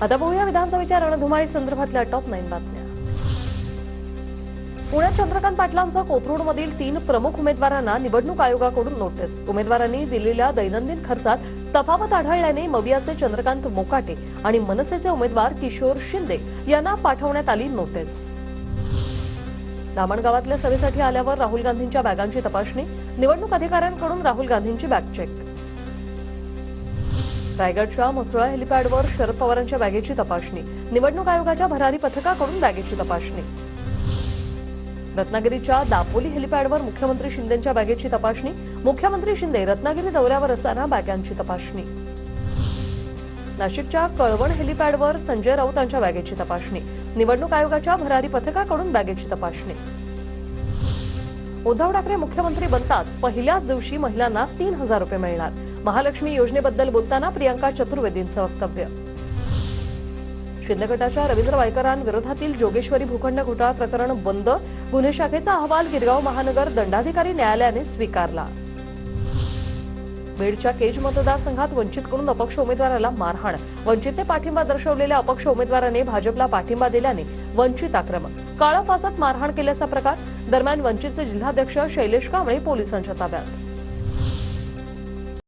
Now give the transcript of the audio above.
आता पाहूया विधानसभेच्या रणधुमाळी संदर्भातल्या टॉप 9 बातम्या। पुण्यात चंद्रकांत पाटलांसह कोथरूडमधील 3 प्रमुख उमेदवारांना निवडणूक आयोगाकडून नोटीस। उमेदवारांनी दिलेल्या दैनंदिन खर्चात तफावत आढळल्याने मवियाचे चंद्रकांत मोकाटे आणि मनसेचे उमेदवार किशोर शिंदे यांना पाठवण्यात आली नोटीस। दामणगावातल्या सभेसाठी आल्यावर राहुल गांधींच्या बॅगांची तपासणी। निवडणूक अधिकाऱ्यांकडून राहुल गांधींची बॅग चेक। रायगडच्या म्हसळा हेलिपॅडवर शरद पवारांच्या बॅगेची तपासणी। निवडणूक आयोगाच्या भरारी पथकाकडून बॅगेची तपासणी। रत्नागिरीच्या दापोली हेलिपॅडवर मुख्यमंत्री शिंदेंच्या बॅगेची तपासणी। मुख्यमंत्री शिंदे रत्नागिरी दौऱ्यावर असताना बॅगांची तपासणी। नाशिकच्या कळवण हेलिपॅडवर संजय राऊत यांच्या बॅगेची तपासणी। निवडणूक आयोगाच्या भरारी पथकाकडून बॅगेची तपासणी। उद्धव ठाकरे मुख्यमंत्री बनताच पहिल्याच दिवशी महिलांना 3000 रुपये मिळणार। महालक्ष्मी योजनेबद्दल बोलताना प्रियंका चतुर्वेदींचं वक्तव्य। शिंदे गटाच्या रवींद्र वायकरांविरोधातील जोगेश्वरी भूखंड घोटाळा प्रकरण बंद। गुन्हे शाखेचा अहवाल गिरगाव महानगर दंडाधिकारी न्यायालयाने स्वीकारला। बीडच्या केज मतदारसंघात वंचितकडून अपक्ष उमेदवाराला मारहाण। वंचितने पाठिंबा दर्शवलेल्या अपक्ष उमेदवाराने भाजपला पाठिंबा दिल्याने वंचित आक्रमक। काळा फासात मारहाण केल्याचा प्रकार। दरम्यान वंचितचे जिल्हाध्यक्ष शैलेश कांबळे पोलिसांच्या ताब्यात।